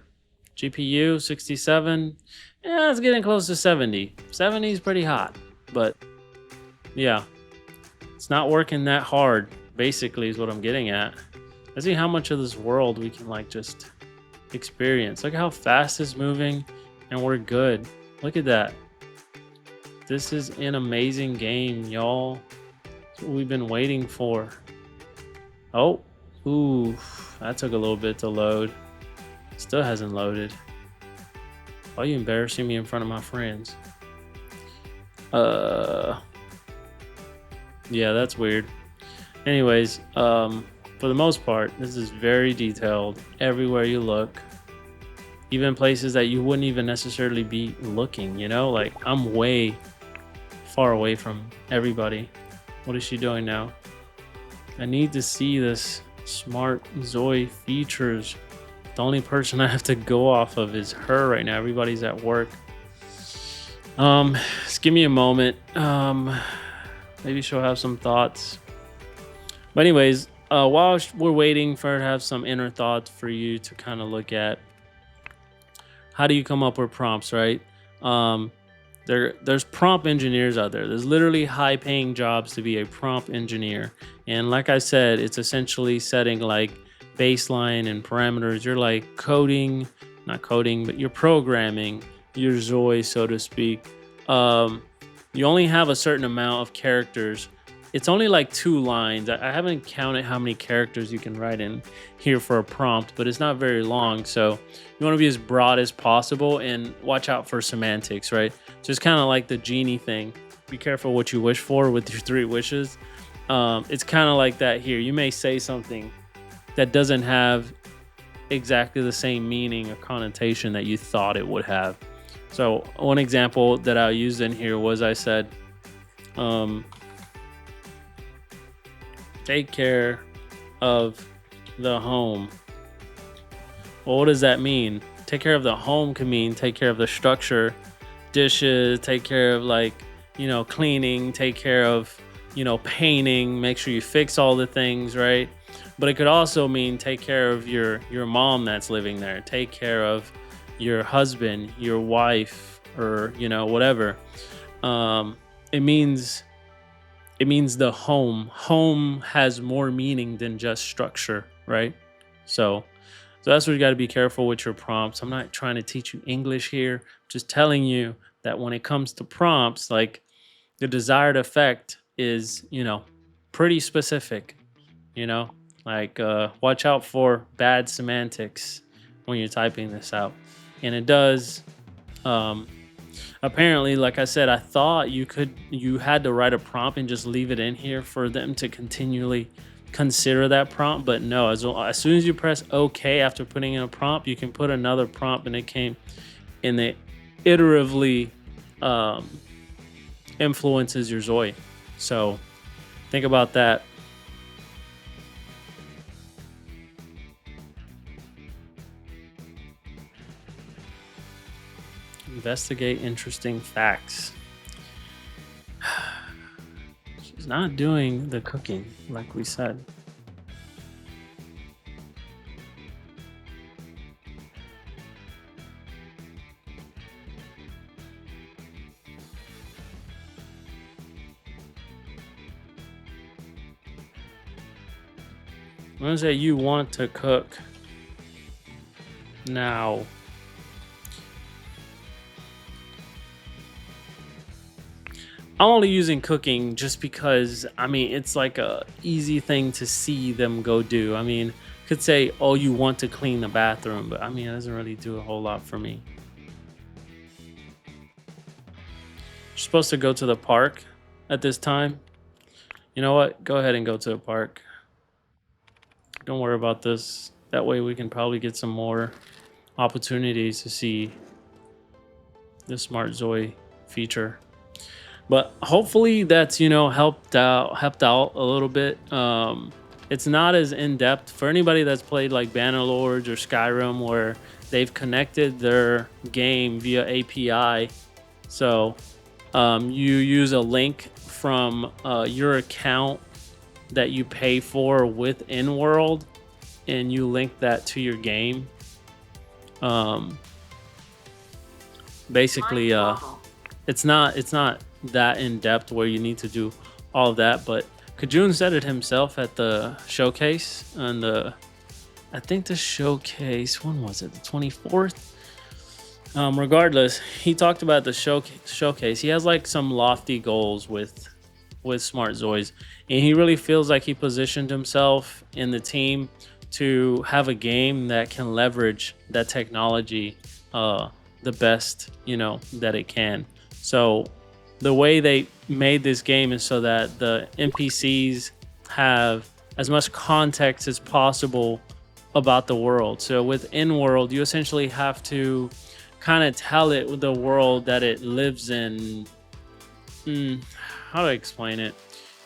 GPU 67, yeah, it's getting close to 70. 70 is pretty hot, but yeah, it's not working that hard, basically, is what I'm getting at. Let's see how much of this world we can like just experience. Look how fast it's moving, and we're good. Look at that. This is an amazing game, y'all. That's what we've been waiting for. Oh, ooh, that took a little bit to load. Still hasn't loaded. Why are you embarrassing me in front of my friends? Yeah, that's weird. Anyways, for the most part, this is very detailed everywhere you look. Even places that you wouldn't even necessarily be looking, like I'm way far away from everybody. What is she doing now? I need to see this Smart Zoi features. The only person I have to go off of is her right now. Everybody's at work. Just give me a moment. Maybe she'll have some thoughts. But anyways, while we're waiting for her to have some inner thoughts for you to kind of look at, how do you come up with prompts, right? There's prompt engineers out there. There's literally high-paying jobs to be a prompt engineer. And like I said, it's essentially setting like baseline and parameters. You're like not coding, but you're programming your Zoi, so to speak. You only have a certain amount of characters. It's only like 2 lines. I haven't counted how many characters you can write in here for a prompt, but it's not very long. So you want to be as broad as possible and watch out for semantics, right? Just kind of like the genie thing. Be careful what you wish for with your 3 wishes. It's kind of like that here. You may say something that doesn't have exactly the same meaning or connotation that you thought it would have. So one example that I used in here was I said, take care of the home. Well, what does that mean? Take care of the home can mean take care of the structure, dishes, take care of cleaning, take care of, painting, make sure you fix all the things, right? But it could also mean take care of your mom that's living there, take care of your husband, your wife, or whatever. It means the home. Home has more meaning than just structure, right? So that's where you got to be careful with your prompts. I'm not trying to teach you English here, just telling you that when it comes to prompts, like the desired effect is, pretty specific, like watch out for bad semantics when you're typing this out. And it does, apparently, like I said, I thought you had to write a prompt and just leave it in here for them to continually consider that prompt. But no, as soon as you press OK after putting in a prompt, you can put another prompt and it iteratively influences your Zoi. So think about that. Investigate interesting facts. She's not doing the cooking like we said. I'm gonna say you want to cook now. I'm only using cooking just because, it's like a easy thing to see them go do. Could say, oh, you want to clean the bathroom, but it doesn't really do a whole lot for me. You're supposed to go to the park at this time. You know what? Go ahead and go to the park. Don't worry about this. That way we can probably get some more opportunities to see the Smart Zoi feature. But hopefully that's helped out a little bit. it's not as in depth for anybody that's played like Bannerlords or Skyrim, where they've connected their game via API. So you use a link from your account that you pay for with InWorld, and you link that to your game. Basically, it's not that in depth where you need to do all of that. But Kajun said it himself at the showcase, and I think the showcase, when was it? The 24th. Regardless, he talked about the showcase. He has like some lofty goals with Smart Zois, and he really feels like he positioned himself in the team to have a game that can leverage that technology the best, that it can. So the way they made this game is so that the NPCs have as much context as possible about the world. So within world, you essentially have to kind of tell it the world that it lives in. How do I explain it?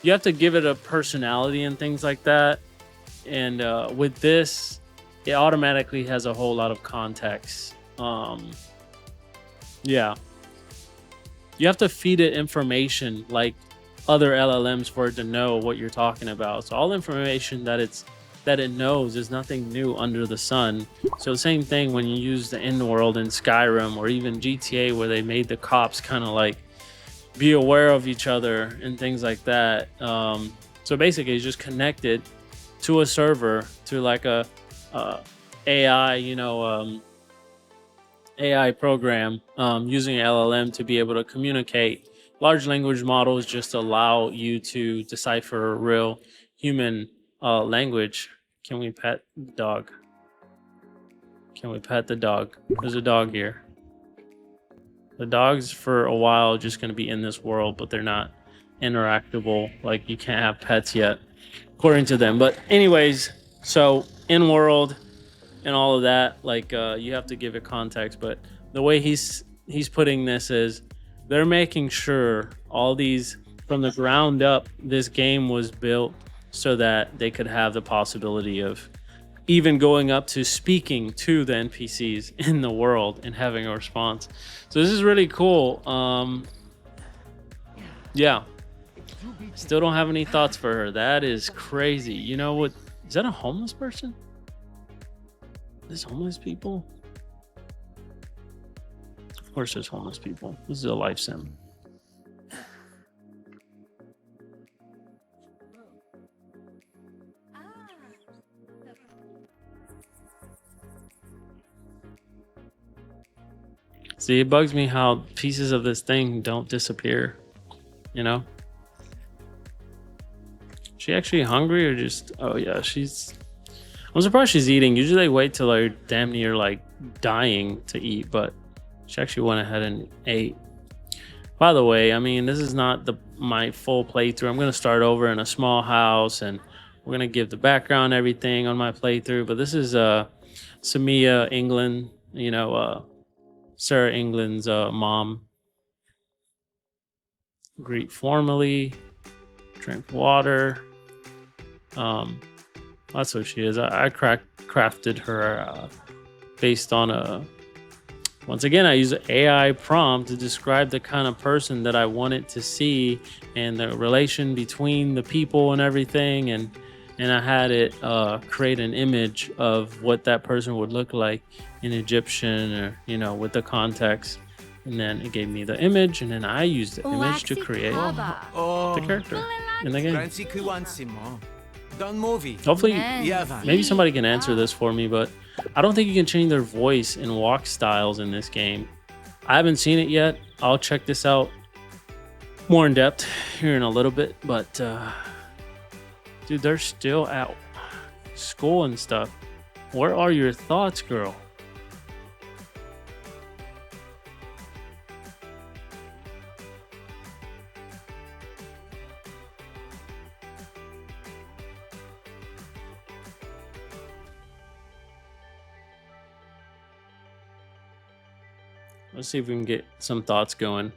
You have to give it a personality and things like that. And with this, it automatically has a whole lot of context. Yeah. You have to feed it information like other LLMs for it to know what you're talking about. So all information that it knows is nothing new under the sun. So the same thing when you use the InWorld in Skyrim or even GTA, where they made the cops kind of like be aware of each other and things like that. So basically it's just connected to a server, to like a AI, AI program, using LLM to be able to communicate. Large language models just allow you to decipher real human language. Can we pet the dog? Can we pet the dog? There's a dog here. The dogs for a while are just going to be in this world, but they're not interactable. Like, you can't have pets yet, according to them. But anyways, so in world and all of that, like, you have to give it context. But the way he's putting this is, they're making sure all these, from the ground up, this game was built so that they could have the possibility of even going up to speaking to the NPCs in the world and having a response. So this is really cool. Yeah. Still don't have any thoughts for her. That is crazy. You know what? Is that a homeless person? There's homeless people? Of course there's homeless people. This is a life sim. See, it bugs me how pieces of this thing don't disappear, you know? She actually hungry or just... Oh yeah, I'm surprised she's eating. Usually they wait till they're damn near like dying to eat, but she actually went ahead and ate. By the way, I mean, this is not my full playthrough. I'm gonna start over in a small house, and we're gonna give the background, everything on my playthrough. But this is Samia England, Sarah England's mom. Greet formally, drink water. That's what she is. I crafted her based on once again, I use an AI prompt to describe the kind of person that I wanted to see and the relation between the people and everything. And I had it create an image of what that person would look like in Egyptian, or, with the context. And then it gave me the image, and then I used the image to create the character in the game. Hopefully, maybe somebody can answer this for me, but I don't think you can change their voice and walk styles in this game. I haven't seen it yet. I'll check this out more in depth here in a little bit, but dude, they're still at school and stuff. Where are your thoughts, girl? Let's see if we can get some thoughts going.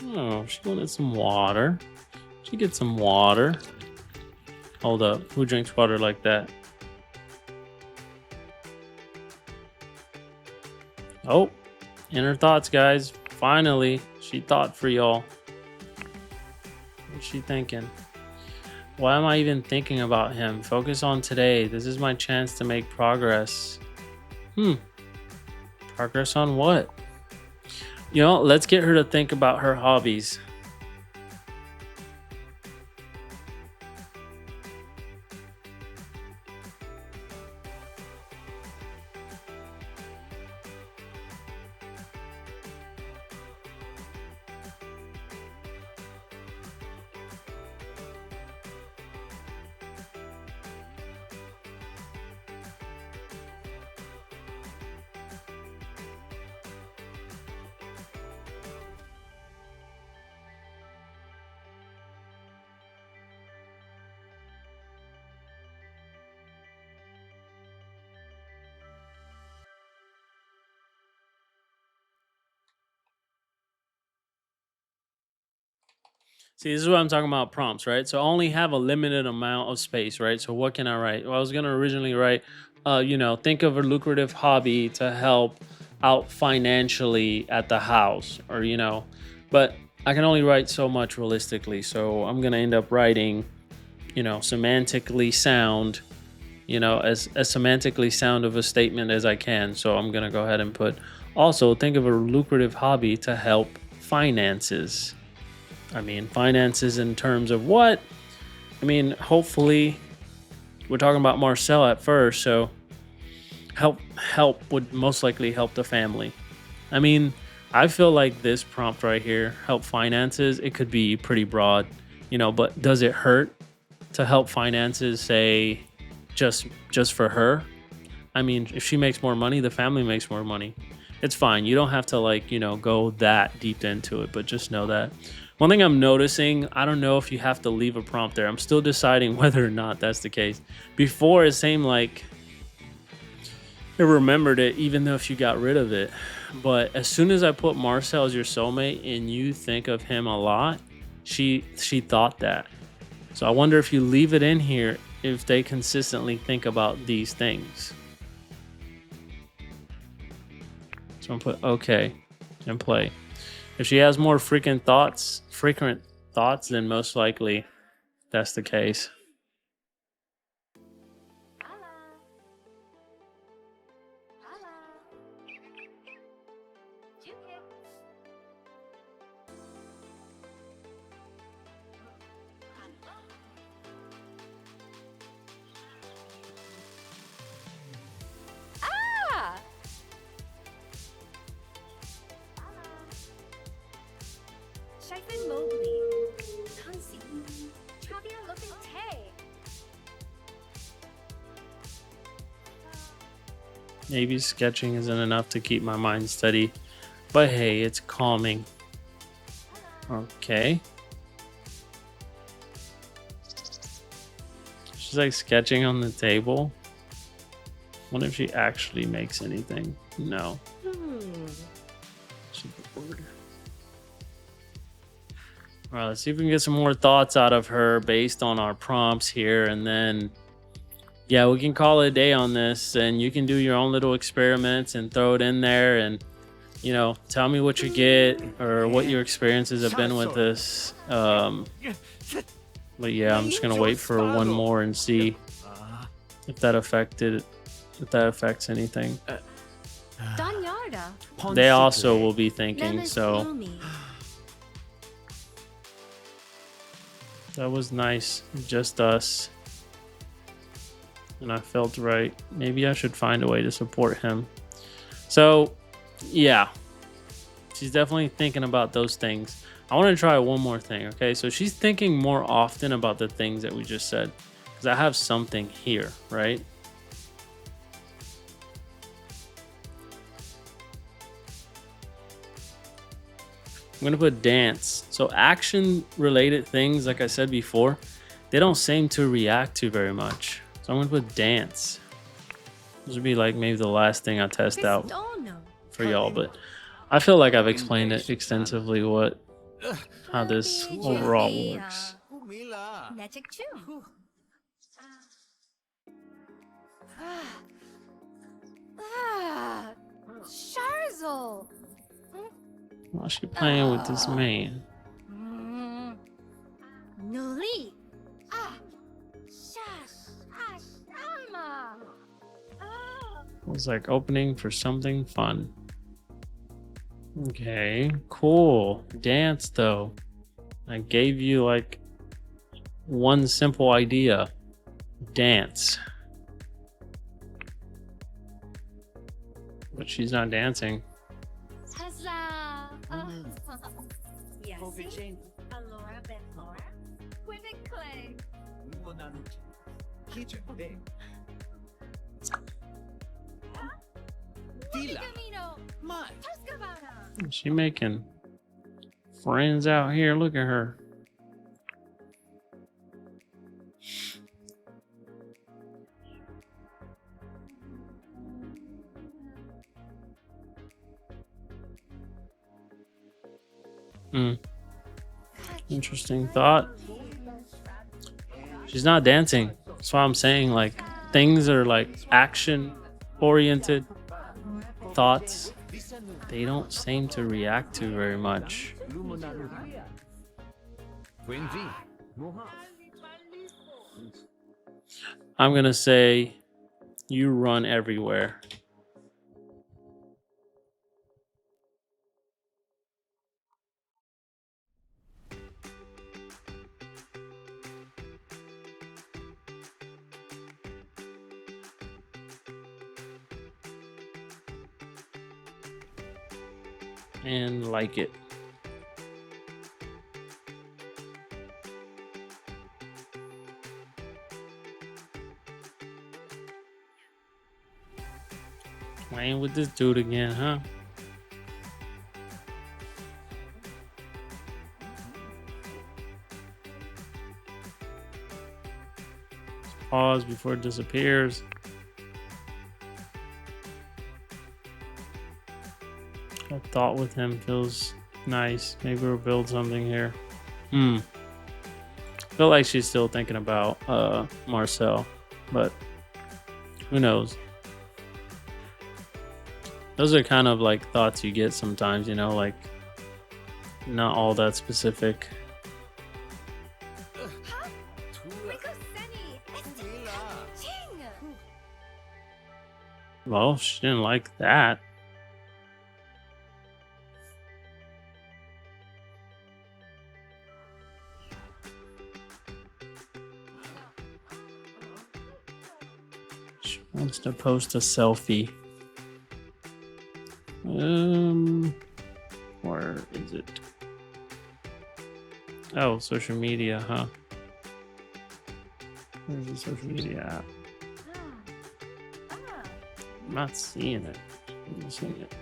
Oh, she wanted some water. She get some water. Hold up. Who drinks water like that? Oh, inner thoughts, guys. Finally, she thought for y'all. What's she thinking? Why am I even thinking about him? Focus on today. This is my chance to make progress. Progress on what? You know, let's get her to think about her hobbies. See, this is what I'm talking about prompts, right? So I only have a limited amount of space, right? So what can I write? Well, I was gonna originally write, think of a lucrative hobby to help out financially at the house, or but I can only write so much realistically. So I'm gonna end up writing, semantically sound, as semantically sound of a statement as I can. So I'm gonna go ahead and put also think of a lucrative hobby to help finances. I mean, finances in terms of what? I mean, hopefully, we're talking about Marcel at first, so help would most likely help the family. I mean, I feel like this prompt right here, help finances, it could be pretty broad, but does it hurt to help finances, say, just for her? I mean, if she makes more money, the family makes more money. It's fine. You don't have to go that deep into it, but just know that. One thing I'm noticing, I don't know if you have to leave a prompt there. I'm still deciding whether or not that's the case. Before, it seemed like it remembered it, even though if you got rid of it. But as soon as I put Marcel as your soulmate and you think of him a lot, she thought that. So I wonder if you leave it in here, if they consistently think about these things. So I'm gonna put okay and play. If she has more frequent thoughts, then most likely that's the case. Maybe sketching isn't enough to keep my mind steady, but hey, it's calming. Okay. She's like sketching on the table. Wonder if she actually makes anything. No. She's bored. All right, let's see if we can get some more thoughts out of her based on our prompts here, and then yeah, we can call it a day on this, and you can do your own little experiments and throw it in there, and tell me what you get or what your experiences have been with this. But yeah, I'm just gonna wait for one more and see if that affects anything. They also will be thinking, so that was nice, just us. And I felt right. Maybe I should find a way to support him. So, yeah. She's definitely thinking about those things. I want to try one more thing, okay? So she's thinking more often about the things that we just said. Because I have something here, right? I'm going to put dance. So action-related things, like I said before, they don't seem to react to very much. So I'm gonna put dance. This would be like maybe the last thing I test out for y'all, but I feel like I've explained it extensively what how this overall works. Magic too. Sharzo. Why is she playing with this man? Nuli. Shash. Ashama. It was like opening for something fun. Okay, cool. Dance though. I gave you like one simple idea. Dance. But she's not dancing. Huzzah. Yes. Allora Benflora. Quinnick Clay. Camino. Tuscavana. Is she making friends out here? Look at her. Interesting thought. She's not dancing. That's why I'm saying like things are like action oriented thoughts. They don't seem to react to very much. I'm gonna say you run everywhere. And like it. Playing with this dude again, huh? Pause before it disappears. That thought with him feels nice. Maybe we'll build something here. Feel like she's still thinking about Marcel, but who knows? Those are kind of like thoughts you get sometimes, you know, like not all that specific. Well, she didn't like that. She wants to post a selfie. Where is it? Oh, social media, huh? Where's the social media app? I'm not seeing it. I'm not seeing it.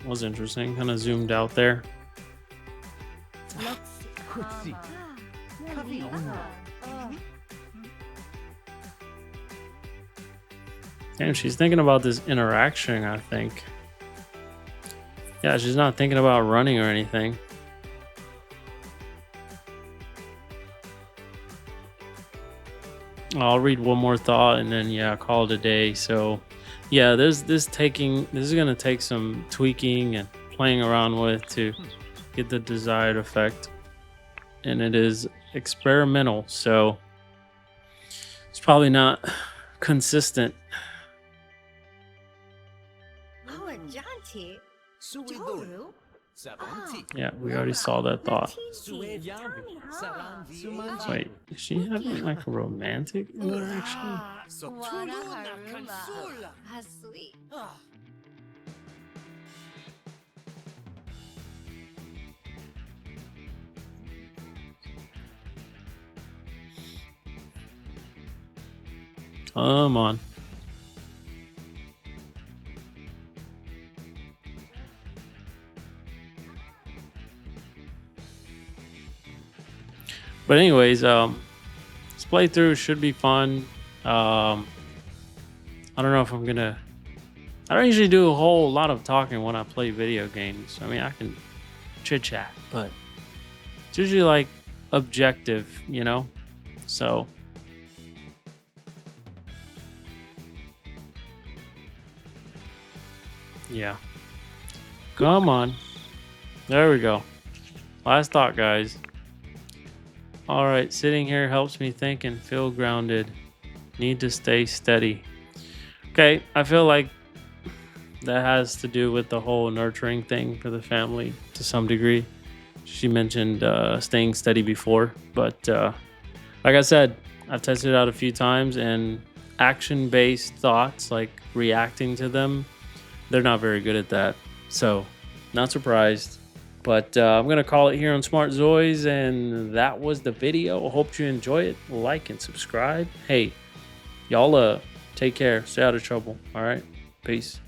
Was interesting. Kind of zoomed out there. Damn, she's thinking about this interaction, I think. Yeah, she's not thinking about running or anything. I'll read one more thought and then yeah, call it a day. So yeah, this is gonna take some tweaking and playing around with to get the desired effect. And it is experimental, so it's probably not consistent. Yeah, we already saw that thought. Wait, is she having like a romantic interaction? Come on. But anyways, this playthrough should be fun. I don't know if I'm gonna. I don't usually do a whole lot of talking when I play video games. I mean, I can chit chat, but it's usually like objective, you know? So. Yeah. Come on. There we go. Last thought, guys. All right, sitting here helps me think and feel grounded. Need to stay steady. Okay, I feel like that has to do with the whole nurturing thing for the family to some degree. She mentioned staying steady before, but like I said, I've tested it out a few times, and action-based thoughts, like reacting to them, they're not very good at that. So, not surprised. But I'm going to call it here on Smart Zois, and that was the video. I hope you enjoy it. Like and subscribe. Hey, y'all take care. Stay out of trouble. All right? Peace.